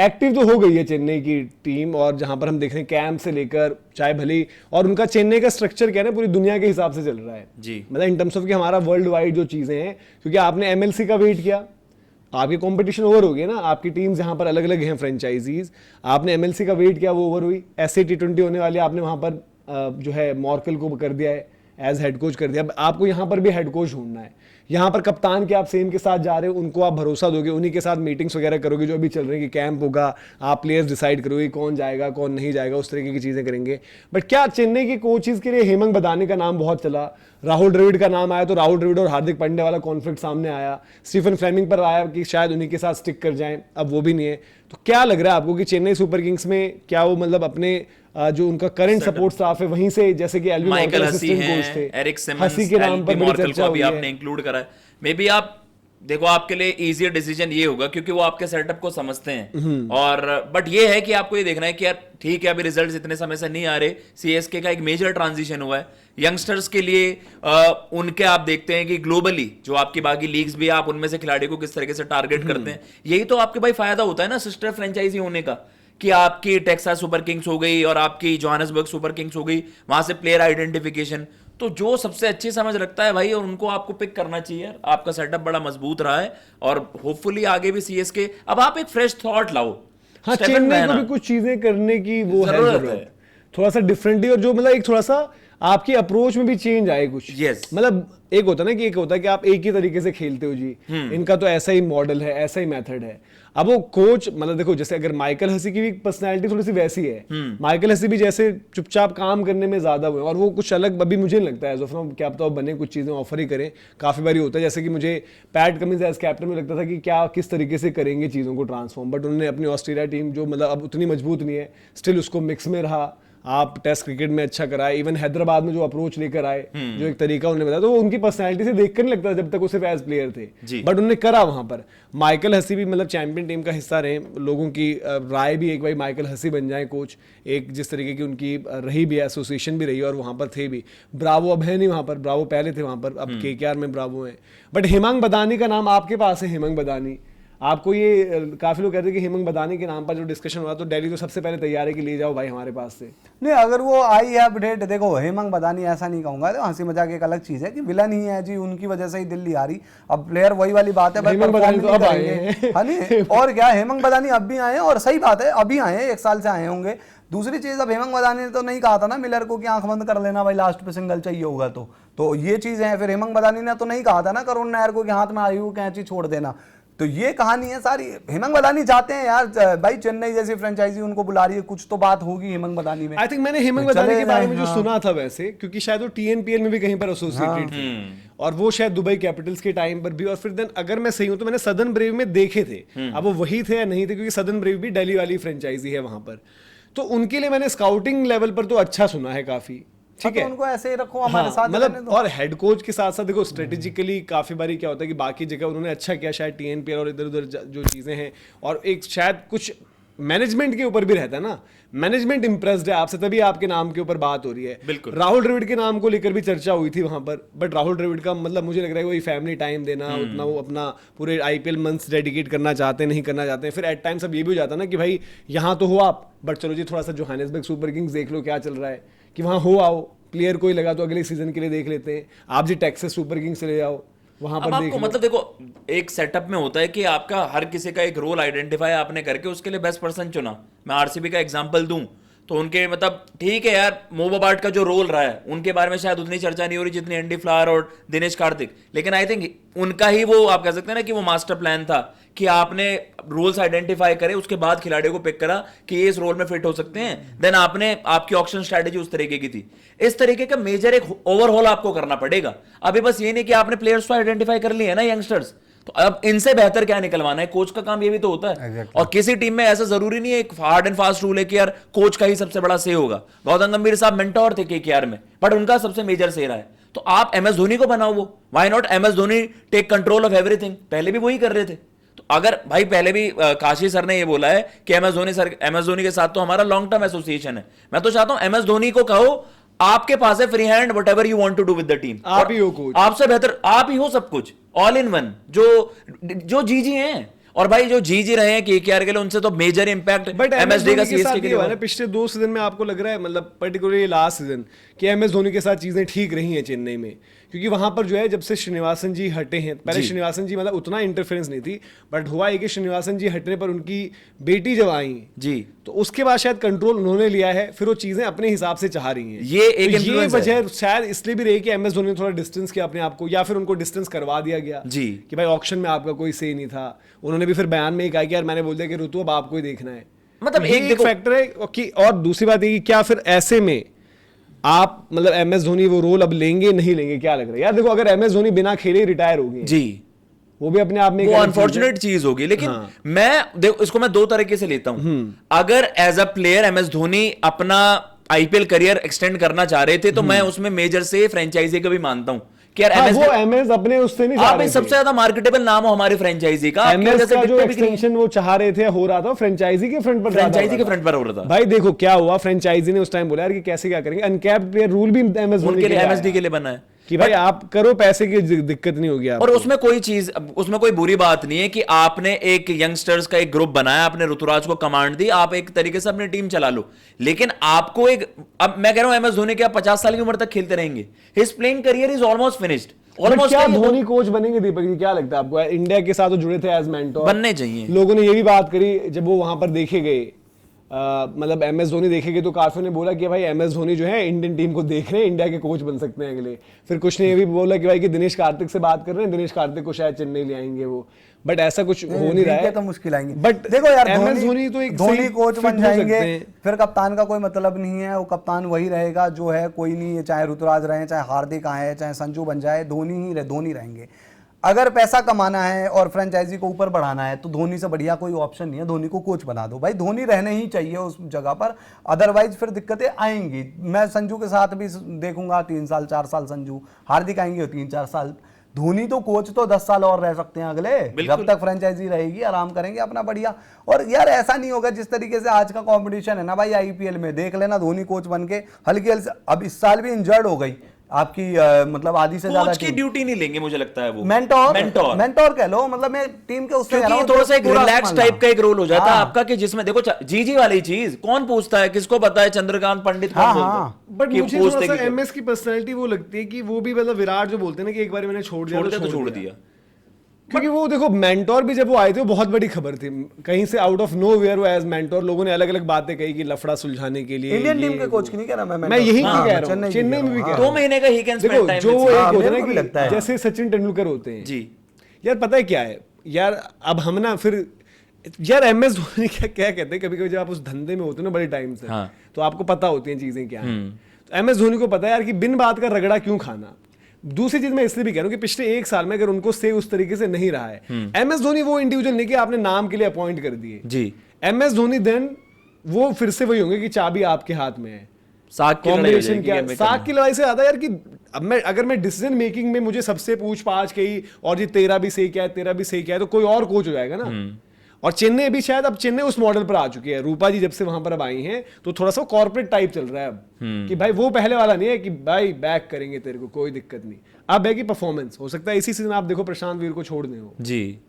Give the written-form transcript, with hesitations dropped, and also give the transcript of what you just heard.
Active तो हो गई है चेन्नई की टीम, और जहां पर हम देख रहे हैं कैंप से लेकर चाहे भले, और उनका चेन्नई का स्ट्रक्चर क्या है ना पूरी दुनिया के हिसाब से चल रहा है जी, मतलब इन टर्म्स ऑफ कि हमारा वर्ल्ड वाइड जो चीजें हैं, क्योंकि आपने एमएलसी का वेट किया, आपकी कंपटीशन ओवर हो गई ना, आपकी टीम्स यहाँ पर अलग अलग हैं फ्रेंचाइजीज, आपने एमएलसी का वेट किया वो ओवर हुई, ऐसे T20 होने वाली आपने वहां पर जो है मॉर्कल को कर दिया है एज हेड कोच कर दिया, आपको यहाँ पर भी हेड कोच ढूंढना है, यहाँ पर कप्तान के आप सेम के साथ जा रहे हो, उनको आप भरोसा दोगे, उन्हीं के साथ मीटिंग्स वगैरह करोगे जो अभी चल रही है कि कैंप होगा, आप प्लेयर्स डिसाइड करोगे कौन जाएगा कौन नहीं जाएगा, उस तरीके की चीजें करेंगे। बट क्या चेन्नई के कोचेज के लिए हेमंग बदानी का नाम बहुत चला, राहुल द्रविड़ का नाम आया तो राहुल द्रविड़ और हार्दिक पांड्या वाला कॉन्फ्लिक्ट सामने आया, स्टीफन फ्लेमिंग पर आया कि शायद उन्हीं के साथ स्टिक कर जाएं, अब वो भी नहीं है। तो क्या लग रहा है आपको कि चेन्नई सुपर किंग्स में क्या वो मतलब अपने जो उनका करंट सपोर्ट स्टाफ है वहीं से, जैसे कि एल्विन माइकल मॉर्कल हसी असिस्टेंट कोच थे, हैं, एरिक सिमंस, हसी के नाम पर बड़ी मॉर्कल चर्चा को अभी हुई है। आपने इंक्लूड करा है, मे बी आप देखो आपके लिए इजियर डिसीजन ये होगा क्योंकि वो आपके सेटअप को समझते हैं, और बट ये है कि आपको ये देखना है कि यार ठीक है अभी रिजल्ट्स इतने समय से नहीं आ रहे, सीएसके का एक मेजर ट्रांजिशन हुआ है यंगस्टर्स के लिए, उनके आप देखते हैं कि ग्लोबली जो आपकी बाकी लीग्स भी आप उनमें से खिलाड़ी को किस तरीके से टारगेट करते हैं, यही तो आपके भाई फायदा होता है ना सिस्टर फ्रेंचाइजी होने का, कि आपकी टेक्सास सुपर किंग्स हो गई और आपकी जोहान्सबर्ग सुपर किंग्स हो गई, वहां से प्लेयर आइडेंटिफिकेशन, तो जो सबसे अच्छी समझ रखता है भाई और उनको आपको पिक करना चाहिए। आपका सेटअप बड़ा मजबूत रहा है और होपफुली आगे भी सीएसके, अब आप एक फ्रेश थॉट लाओ। हाँ, चेन्नई को भी कुछ चीजें करने की वो है जरूरत, थोड़ा सा डिफरेंटली, और जो मतलब एक थोड़ा सा आपकी अप्रोच में भी चेंज आए कुछ। Yes. मतलब एक होता है ना कि एक होता है कि आप एक ही तरीके से खेलते हो जी, इनका तो ऐसा ही मॉडल है, ऐसा ही मेथड है। अब वो कोच मतलब देखो, जैसे अगर माइकल हसी की भी पर्सनालिटी थोड़ी सी वैसी है, माइकल हसी भी जैसे चुपचाप काम करने में ज्यादा हुए, और वो कुछ अलग अभी मुझे नहीं लगता है एज ऑफ नाउ, क्या पता बने कुछ चीजें ऑफर ही करें, काफी बारी होता है जैसे कि मुझे पैट कमिंस एज कैप्टन में लगता था कि क्या किस तरीके से करेंगे चीजों को ट्रांसफॉर्म, बट उन्होंने अपनी ऑस्ट्रेलिया टीम जो मतलब अब उतनी मजबूत नहीं है, स्टिल उसको मिक्स में रहा, आप टेस्ट क्रिकेट में अच्छा कराए, इवन हैदराबाद में जो अप्रोच लेकर आए, जो एक तरीका उन्होंने बताया, तो वो उनकी पर्सनालिटी से देखकर नहीं लगता जब तक वो सिर्फ एज प्लेयर थे, बट उन्होंने करा वहां पर। माइकल हसी भी मतलब चैंपियन टीम का हिस्सा रहे, लोगों की राय भी एक भाई माइकल हसी बन जाए कोच, एक जिस तरीके की उनकी रही भी एसोसिएशन भी रही और वहां पर थे भी। ब्रावो अब है नहीं वहां पर, ब्रावो पहले थे वहां पर, अब केकेआर में ब्रावो है। बट हेमंग बदानी का नाम आपके पास है, हेमंग बदानी आपको ये काफी लोग कहते हैं कि हेमंग बदानी के नाम पर जो डिस्कशन हुआ तो दिल्ली तो सबसे पहले तैयार है कि ले जाओ भाई हमारे पास से। नहीं, अगर वो आई है अपडेट, देखो हेमंग बदानी ऐसा नहीं कहूंगा, तो हंसी मजाक एक अलग चीज है कि विलन ही है जी, उनकी वजह से ही दिल्ली आ रही, अब प्लेयर वही वाली बात है, हेमंग बदानी तो अब आए हैं। हाँ नहीं, और क्या, हेमंग बदानी अब भी आए हैं, और सही बात है अभी आए हैं, 1 साल से आए होंगे। दूसरी चीज, अब हेमंग बदानी ने तो नहीं कहा था ना मिलर को कि आंख बंद कर लेना भाई लास्ट पे सिंगल चाहिए होगा, तो ये चीज है। फिर हेमंग बदानी ने तो नहीं कहा था ना करुण नायर को कि हाथ में आई हुई कैंची छोड़ देना, तो ये कहानी है सारी। हेमंग बदानी चाहते हैं यार भाई, चेन्नई जैसी फ्रेंचाइजी उनको बुला रही है, कुछ तो बात होगी हेमंग बदानी में। आई थिंक मैंने हेमंग बदानी के बारे में जो सुना था वैसे, क्योंकि शायद वो TNPL में भी कहीं पर एसोसिएटेड थे, और वो शायद दुबई कैपिटल्स के टाइम पर भी, और फिर देन अगर मैं सही हूं तो मैंने सदर्न ब्रेव में देखे थे, अब वो वही थे या नहीं थे, क्योंकि सदर्न ब्रेव भी दिल्ली वाली फ्रेंचाइजी है वहां पर, तो उनके लिए मैंने स्काउटिंग लेवल पर तो अच्छा सुना है काफी, ठीक है, तो उनको ऐसे ही रखो हमारे साथ मतलब। और हेड कोच के साथ साथ देखो स्ट्रेटेजिकली काफी बारी क्या होता है कि बाकी जगह उन्होंने अच्छा किया शायद TNPL और इधर उधर जो चीजें हैं, और एक शायद कुछ मैनेजमेंट के ऊपर भी रहता है ना, मैनेजमेंट इंप्रेस्ड है आपसे तभी आपके नाम के ऊपर बात हो रही है। बिल्कुल, राहुल द्रविड़ के नाम को लेकर भी चर्चा हुई थी वहां पर, बट राहुल द्रविड़ का मतलब मुझे लग रहा है वही फैमिली टाइम देना, उतना वो अपना पूरे IPL मंथ्स डेडिकेट करना चाहते नहीं करना चाहते हैं। फिर एट टाइम्स अब ये भी हो जाता है ना कि भाई यहाँ तो हो आप, बट चलो जी थोड़ा सा जोहान्सबर्ग सुपर किंग्स देख लो क्या चल रहा है, कि वहाँ हो आओ, प्लेयर कोई लगा तो अगले सीजन के लिए देख लेते हैं, आप जी टेक्सास सुपर किंग्स चले जाओ वहां पर देख लो। मतलब देखो एक सेटअप में होता है कि आपका हर किसी का एक रोल आइडेंटिफाई आपने करके उसके लिए बेस्ट पर्सन चुना। मैं आरसीबी का एग्जांपल दूं तो उनके मतलब ठीक है यार, मोबाबाट का जो रोल रहा है उनके बारे में शायद उतनी चर्चा नहीं हो रही जितनी एंडी फ्लावर और दिनेश कार्तिक, लेकिन आई थिंक उनका ही वो आप कह सकते हैं ना कि वो मास्टर प्लान था कि आपने रोल्स आइडेंटिफाई करे, उसके बाद खिलाड़ियों को पिक करा कि ये इस रोल में फिट हो सकते हैं, देन आपने आपकी ऑक्शन स्ट्रैटेजी उस तरीके की थी। इस तरीके का मेजर एक ओवरहॉल आपको करना पड़ेगा। अभी बस ये नहीं कि आपने प्लेयर्स को आइडेंटिफाई कर लिए है ना यंगस्टर्स, तो अब इनसे बेहतर क्या निकलवाना है, कोच का काम ये भी तो होता है। Exactly. और किसी टीम में ऐसा जरूरी नहीं है एक हार्ड एंड फास्ट रूल है कि यार कोच का ही सबसे बड़ा से होगा। गौतम गंभीर साहब मेंटोर थे केकेआर में, बट उनका सबसे मेजर से रहा है, तो आप MS धोनी को बनाओ, वो why not MS Dhoni take control of everything, पहले भी वही कर रहे थे। तो अगर भाई पहले भी काशी सर ने ये बोला है कि MS धोनी के साथ तो हमारा लॉन्ग टर्म एसोसिएशन है, मैं तो चाहता हूं MS धोनी को कहो आपके पास है free hand, whatever you want to do with the team, आप ही हो कोच, आपसे बेहतर आप ही हो सब कुछ, ऑल इन वन, जो जीजी हैं। और भाई जो जी रहे हैं केकेआर के लिए, उनसे तो मेजर इंपैक्ट बट एमएसडी का के सीएसके साथ के ये हुआ लिए ना पिछले 2 सीजन में, आपको लग रहा है मतलब पर्टिकुलरली लास्ट सीजन कि एमएस धोनी के साथ चीजें ठीक रही हैं चेन्नई में, क्योंकि वहां पर जो है जब से श्रीनिवासन जी हटे हैं, पहले श्रीनिवासन जी मतलब उतना इंटरफेरेंस नहीं थी, बट हुआ है कि श्रीनिवासन जी हटने पर उनकी बेटी जब आई जी, तो उसके बाद शायद कंट्रोल उन्होंने लिया है, फिर वो चीजें अपने हिसाब से चाह रही हैं। ये एक तो ये influence है। वजह शायद इसलिए भी रही कि एमएस धोनी ने थोड़ा डिस्टेंस किया अपने आप को, या फिर उनको डिस्टेंस करवा दिया गया जी। कि भाई ऑक्शन में आपका कोई से नहीं था। उन्होंने भी फिर बयान में ही कहा कि यार मैंने बोल दिया कि ऋतु अब आपको ही देखना है। मतलब ये एक एक देखो- फैक्टर है कि, और दूसरी बात ये कि क्या फिर ऐसे में आप मतलब एमएस धोनी वो रोल अब लेंगे नहीं लेंगे, क्या लग रहा है? यार देखो, अगर एमएस धोनी बिना खेले रिटायर हो गए जी, वो भी अपने आप में एक वो अलग चीज है। अनफॉर्चुनेट चीज होगी, लेकिन हाँ। मैं देखो इसको मैं दो तरीके से लेता हूं। अगर as a player MS Dhoni अपना आईपीएल करियर एक्सटेंड करना चाह रहे थे, तो मैं उसमें मेजर से फ्रेंचाइजी का भी मानता हूं कि यार हाँ, एमएस वो एमएस अपने उससे नहीं चाह आप रहे सबसे ज्यादा मार्केटेबल नाम हो हमारी फ्रेंचाइजी का, आपकी वजह एमएस से का जो बिकते भी नहीं। एक्सटेंशन वो चाह रहे थे हो रहा था फ्रेंचाइजी के फ्रंट पर, फ्रेंचाइजी के फ्रंट पर हो रहा था भाई देखो क्या हुआ, फ्रेंचाइजी ने उस टाइम बोला यार कि कैसे क्या करेंगे, अनकैप्ड प्लेयर रूल भी एमएस धोनी उनके लिए आया एमएसडी के लिए बना है कि भाई आप करो, पैसे की दिक्कत नहीं होगी आपको। और उसमें कोई चीज, उसमें कोई बुरी बात नहीं है कि आपने एक यंगस्टर्स का एक ग्रुप बनाया, आपने ऋतुराज को कमांड दी, आप एक तरीके से अपनी टीम चला लो, लेकिन आपको एक, अब मैं कह रहा हूं एमएस धोनी क्या 50 साल की उम्र तक खेलते रहेंगे? His playing career is almost finished, almost. क्या धोनी कोच बनेंगे दीपक जी, क्या लगता है आपको? इंडिया के साथ तो जुड़े थे एज मेंटोर, बनने चाहिए। लोगों ने ये भी बात करी जब वो वहां पर देखे गए, मतलब एमएस धोनी देखे गए तो काफी ने बोला कि भाई एमएस धोनी जो है इंडियन टीम को देख रहे हैं, इंडिया के कोच बन सकते हैं अगले। फिर कुछ ने ये भी बोला कि भाई कि दिनेश कार्तिक से बात कर रहे हैं, दिनेश कार्तिक को शायद चेन्नई ले आएंगे वो, बट ऐसा कुछ हो नहीं रहा है, तो मुश्किल आएंगे। बट देखो यार, एमएस धोनी तो एक धोनी सही कोच fit बन हो सकते जाएंगे, हैं। फिर कप्तान का कोई मतलब नहीं है, वो कप्तान वही रहेगा जो है, कोई नहीं है, चाहे ऋतुराज रहे, चाहे हार्दिक आए, चाहे संजू बन जाए, धोनी रहेंगे। अगर पैसा कमाना है और फ्रेंचाइजी को ऊपर बढ़ाना है तो धोनी से बढ़िया कोई ऑप्शन नहीं है, धोनी को कोच बना दो भाई, धोनी रहने ही चाहिए उस जगह पर, अदरवाइज फिर दिक्कतें आएंगी। मैं संजू के साथ भी देखूंगा 3 साल 4 साल संजू, हार्दिक आएंगे 3-4 साल, धोनी तो कोच तो 10 साल और रह सकते हैं अगले, जब तक फ्रेंचाइजी रहेगी, आराम करेंगे अपना बढ़िया। और यार ऐसा नहीं होगा जिस तरीके से आज का कंपटीशन है ना भाई आईपीएल में, देख लेना धोनी कोच बन के हल्की अब इस साल भी इंजर्ड हो गई आपकी, मतलब आधी से ज्यादा कोच की ड्यूटी नहीं लेंगे मुझे लगता है वो, मेंटोर कह लो, मतलब मैं टीम के उससे क्योंकि थोड़ा सा एक रिलैक्स टाइप का एक रोल हो जाता है आपका, कि जिसमें देखो जी वाली चीज कौन पूछता है, किसको पता है चंद्रकांत पंडित कौन बोलता है, बट मुझे थोड़ा सा एमएस की पर्सनालिटी वो लगती है कि वो भी मतलब विराट जो बोलते हैं ना कि एक बार मैंने छोड़ दिया, क्योंकि वो देखो मेंटोर भी जब वो आए थे वो बहुत बड़ी खबर थी, कहीं से आउट ऑफ नोवेयर वो एज मेंटोर, लोगों ने अलग अलग बातें कही कि लफड़ा सुलझाने के लिए। इंडियन टीम के कोच की नहीं कह रहा मैं यही कह रहा हूं, चेन्नई में भी कह रहा हूं, 2 महीने का ही कैन स्पेंड टाइम, जो एक होता मेरे को भी है लगता ना है। कि जैसे सचिन तेंदुलकर होते हैं जी यार, पता है क्या है यार, अब हम ना फिर यार एमएस धोनी क्या कहते हैं, कभी कभी जब आप उस धंधे में होते हो ना बड़े टाइम से, हाँ। तो आपको पता होती हैं चीजें क्या है। तो एमएस धोनी को पता है यार कि बिन बात का रगड़ा क्यों खाना। दूसरी चीज मैं इसलिए भी कह रहा हूं कि पिछले 1 साल में अगर उनको से उस तरीके से नहीं रहा है, एमएस धोनी वो इंडिविजुअल नहीं कि आपने नाम के लिए अपॉइंट कर दिए जी, एमएस धोनी देन वो फिर से वही होंगे कि चाबी आपके हाथ में है, साग की लड़ाई हो कॉम्बिनेशन जाएगी क्या, गेम में साग की लड़ाई से ज्यादा यार कि अब अगर मैं डिसीजन मेकिंग में मुझे सबसे पूछ पाछ कही और ये तेरा भी सही क्या है, तेरा भी सही क्या है, तो कोई और कोच हो जाएगा ना। और चेन्नई भी शायद, अब चेन्नई उस मॉडल पर आ चुकी है, रूपा जी जब से वहां पर अब आई हैं तो थोड़ा सा कॉर्पोरेट टाइप चल रहा है अब, कि भाई वो पहले वाला नहीं है कि भाई बैक करेंगे तेरे को, कोई दिक्कत नहीं, अब है कि परफॉर्मेंस। हो सकता है इसी सीजन आप देखो प्रशांत वीर को छोड़ दें वो, जी।